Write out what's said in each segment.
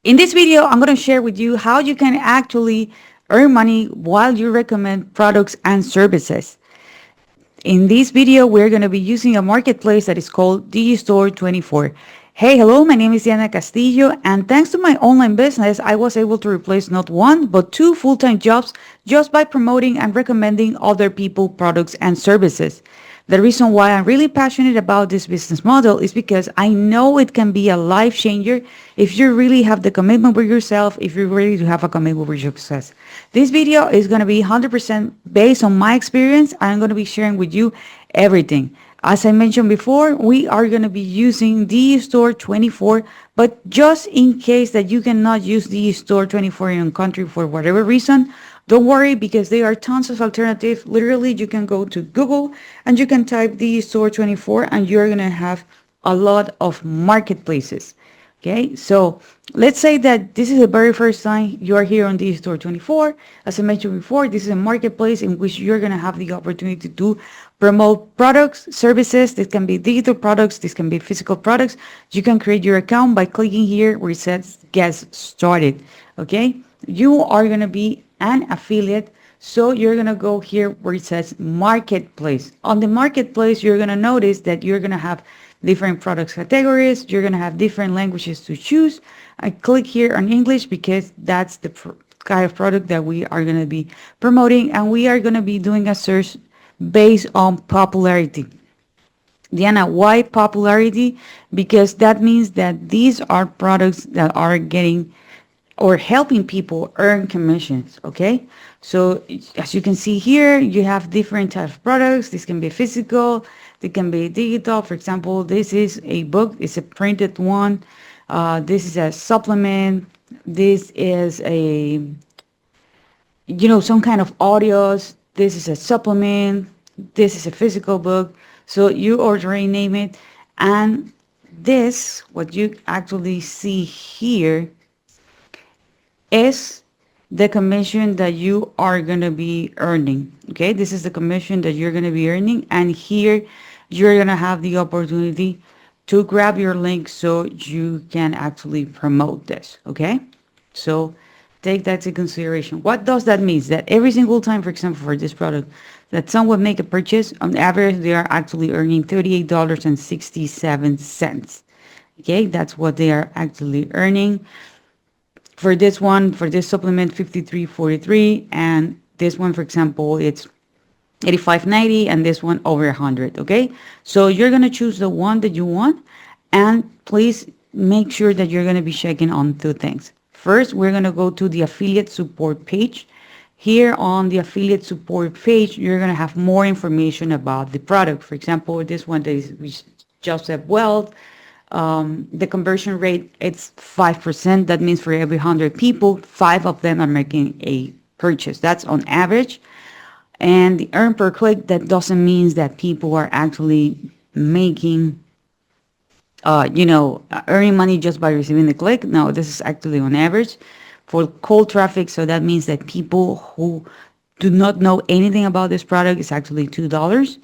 In this video, I'm going to share with you how you can actually earn money while you recommend products and services. In this video, we're going to be using a marketplace that is called DigiStore24. Hey, hello, my name is Diana Castillo, and thanks to my online business, I was able to replace not one, but two full-time jobs just by promoting and recommending other people products and services. The reason why I'm really passionate about this business model is because I know it can be a life changer if you really have the commitment with yourself, if you really do have a commitment with your success. This video is going to be 100% based on my experience. I'm going to be sharing with you everything. As I mentioned before, we are going to be using DigiStore24, but just in case that you cannot use DigiStore24 in your country for whatever reason, don't worry because there are tons of alternatives. Literally, you can go to Google and you can type DigiStore24 and you're going to have a lot of marketplaces. Okay, so let's say that this is the very first time you are here on DigiStore24. As I mentioned before, this is a marketplace in which you're going to have the opportunity to promote products, services. This can be digital products, this can be physical products. You can create your account by clicking here where it says Get Started. Okay, you are going to be an affiliate. So you're going to go here where it says Marketplace. On the Marketplace, you're going to notice that you're going to have different products categories. You're going to have different languages to choose. I click here on English because that's the kind of product that we are going to be promoting, and we are going to be doing a search based on popularity. Diana, why popularity? Because that means that these are products that are getting or helping people earn commissions. Okay, so as you can see here, you have different types of products. This can be physical, they can be digital. For example, this is a book, it's a printed one. This is a supplement. This is a, some kind of audios. This is a supplement. This is a physical book. So you already name it. And this, what you actually see here, is the commission that you are going to be earning. Okay, this is the commission that you're going to be earning, and here you're going to have the opportunity to grab your link so you can actually promote this. Okay, so take that into consideration. What does that mean? That every single time, for example, for this product, that someone make a purchase, on average they are actually earning $38.67. Okay, that's what they are actually earning. For this one, for this supplement, 53.43, and this one, for example, it's 85.90, and this one over 100. Okay, so you're gonna choose the one that you want, and please make sure that you're gonna be checking on two things. First, we're gonna go to the affiliate support page. Here on the affiliate support page, you're gonna have more information about the product. For example, this one that is Joseph Wealth. The conversion rate, it's 5%. That means for every 100 people, 5 of them are making a purchase. That's on average. And the earn per click, that doesn't mean that people are actually making, earning money just by receiving the click. No, this is actually on average for cold traffic. So that means that people who do not know anything about this product is actually $2.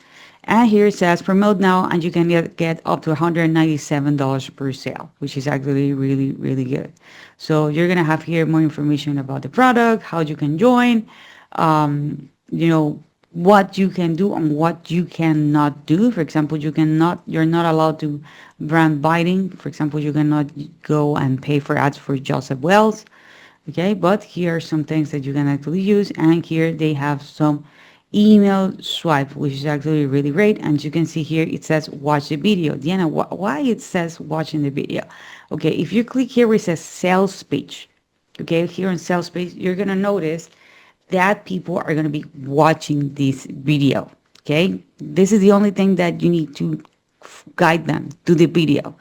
And here it says promote now, and you can get up to $197 per sale, which is actually really, really good. So you're going to have here more information about the product, how you can join, what you can do and what you cannot do. For example, you're not allowed to brand buying. For example, you cannot go and pay for ads for Joseph Wells. Okay, but here are some things that you can actually use, and here they have some email swipe, which is actually really great. And you can see here it says watch the video. Diana, why it says watching the video? Okay, if you click here where it says sales page, okay, here on sales page, you're gonna notice that people are gonna be watching this video. Okay, this is the only thing that you need to guide them to the video.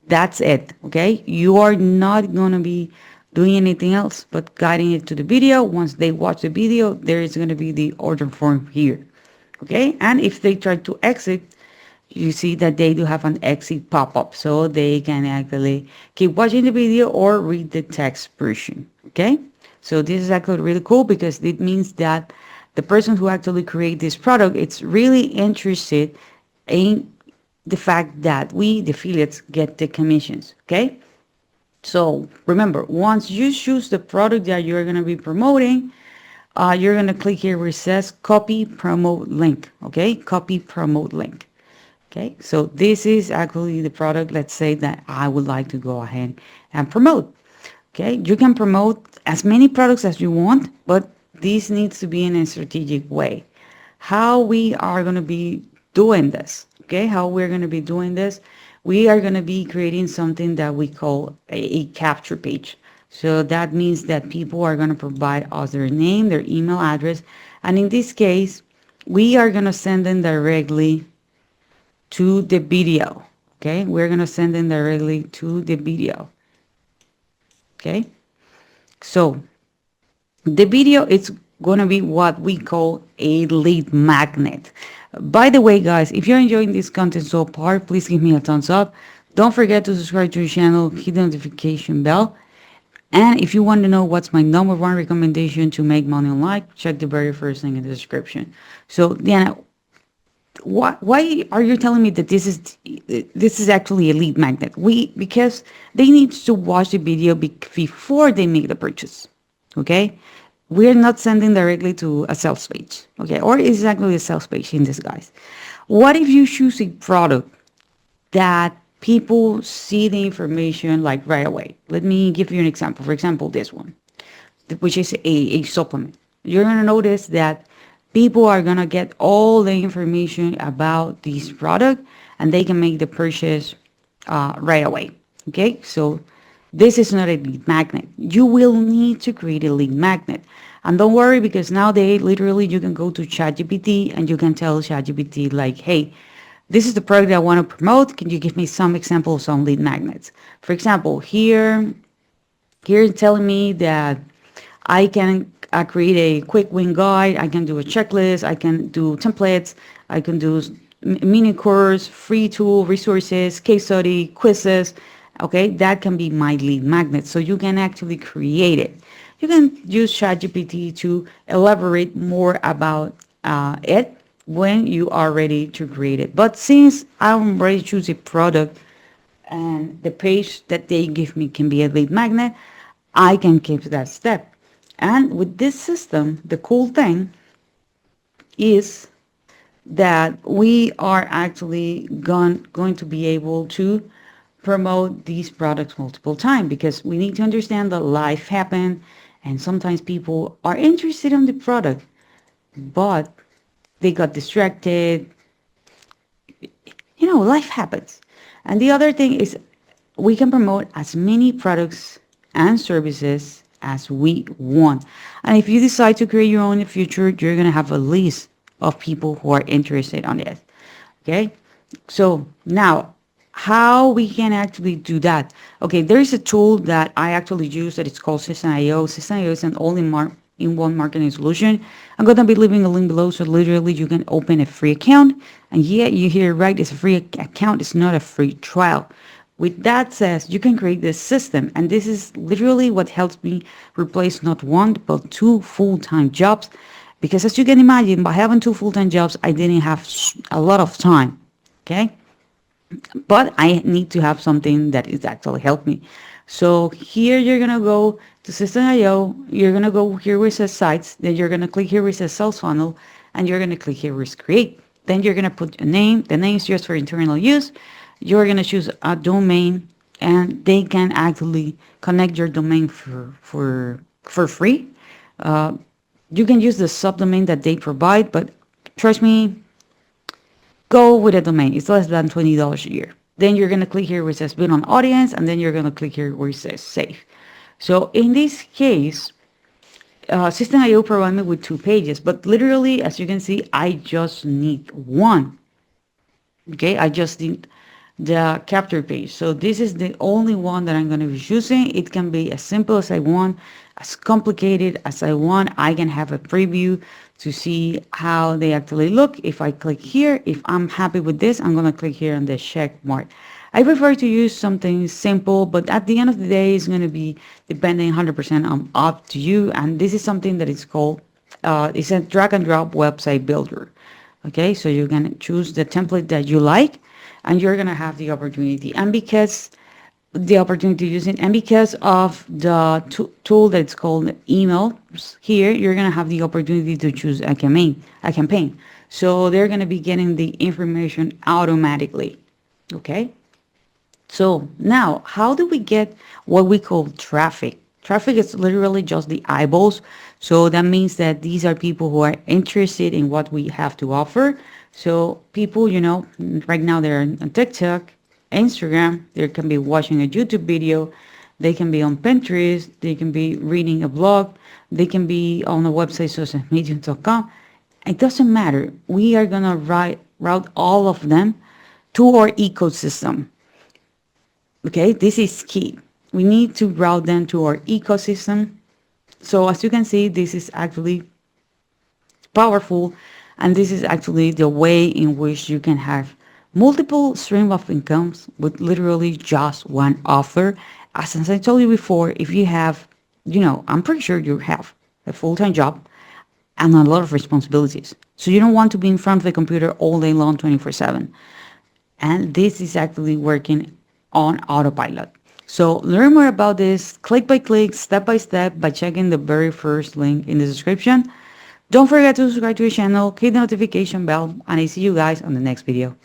That's it. Okay, you are not gonna be doing anything else but guiding it to the video. Once they watch the video, there is going to be the order form here. Okay, and if they try to exit, you see that they do have an exit pop-up, so they can actually keep watching the video or read the text version. Okay, so this is actually really cool because it means that the person who actually create this product, it's really interested in the fact that we, the affiliates, get the commissions. Okay, So remember, once you choose the product that you're going to be promoting, you're going to click here where it says copy promote link. Okay, copy promote link. Okay, so this is actually the product, let's say, that I would like to go ahead and promote. Okay, you can promote as many products as you want, but this needs to be in a strategic way. How we are going to be doing this, okay, how we're going to be doing this, we are going to be creating something that we call a capture page. So that means that people are going to provide us their name, their email address, and in this case, we are going to send them directly to the video. Okay, we're going to send them directly to the video. Okay, so the video is going to be what we call a lead magnet. By the way, guys, if you're enjoying this content so far, please give me a thumbs up. Don't forget to subscribe to the channel, hit the notification bell. And if you want to know what's my number one recommendation to make money online, check the very first link in the description. So, Diana, why are you telling me that this is actually a lead magnet? Because they need to watch the video before they make the purchase. Okay, we're not sending directly to a sales page. Okay, or is actually a sales page in disguise. What if you choose a product that people see the information like right away? Let me give you an example. For example, this one, which is a supplement. You're going to notice that people are going to get all the information about this product and they can make the purchase right away. Okay, so this is not a lead magnet. You will need to create a lead magnet. And don't worry, because nowadays, literally, you can go to ChatGPT and you can tell ChatGPT like, hey, this is the product I want to promote. Can you give me some examples on lead magnets? For example, here it's telling me that I can create a quick win guide. I can do a checklist. I can do templates. I can do mini course, free tool, resources, case study, quizzes. Okay, that can be my lead magnet. So you can actually create it. You can use ChatGPT to elaborate more about it when you are ready to create it. But since I'm ready to choose a product and the page that they give me can be a lead magnet, I can keep that step. And with this system, the cool thing is that we are actually going to be able to promote these products multiple times, because we need to understand that life happens and sometimes people are interested in the product, but they got distracted. Life happens. And the other thing is we can promote as many products and services as we want. And if you decide to create your own in the future, you're going to have a list of people who are interested on it. Okay? So now, how we can actually do that? Okay, there is a tool that I actually use that it's called System.io. System.io is an all-in-one marketing solution. I'm going to be leaving a link below, so literally you can open a free account. And yeah, you hear it right, it's a free account. It's not a free trial. With that said, you can create this system, and this is literally what helps me replace not one, but two full-time jobs. Because as you can imagine, by having two full-time jobs, I didn't have a lot of time. Okay? But I need to have something that is actually help me. So here you're going to go to System.io. You're going to go here where it says sites. Then you're going to click here where it says sales funnel. And you're going to click here where it's create. Then you're going to put a name. The name is just for internal use. You're going to choose a domain. And they can actually connect your domain for free. You can use the subdomain that they provide. But trust me, go with a domain. It's less than $20 a year. Then you're going to click here where it says build on audience, and then you're going to click here where it says save. So in this case, System.io provided me with 2 pages, but literally, as you can see, I just need one. Okay, I just need the capture page. So this is the only one that I'm going to be using. It can be as simple as I want, as complicated as I want. I can have a preview to see how they actually look. If I click here, if I'm happy with this, I'm going to click here on the check mark. I prefer to use something simple, but at the end of the day, it's going to be depending 100% on up to you. And this is something that is called, it's a drag and drop website builder. Okay, so you can choose the template that you like, and you're going to have the opportunity. And because the opportunity to use it. And because of the tool that's called email here, you're going to have the opportunity to choose a campaign. So they're going to be getting the information automatically. Okay. So now, how do we get what we call traffic? Traffic is literally just the eyeballs. So that means that these are people who are interested in what we have to offer. So people, right now they're on TikTok, Instagram, they can be watching a YouTube video, they can be on Pinterest, they can be reading a blog, they can be on a website such as medium.com. It doesn't matter. We are going to route all of them to our ecosystem. Okay, this is key. We need to route them to our ecosystem. So as you can see, this is actually powerful, and this is actually the way in which you can have multiple stream of incomes with literally just one offer. As I told you before, if you have, I'm pretty sure you have a full-time job and a lot of responsibilities. So you don't want to be in front of the computer all day long, 24/7. And this is actually working on autopilot. So learn more about this click by click, step by step by checking the very first link in the description. Don't forget to subscribe to the channel, hit the notification bell, and I see you guys on the next video.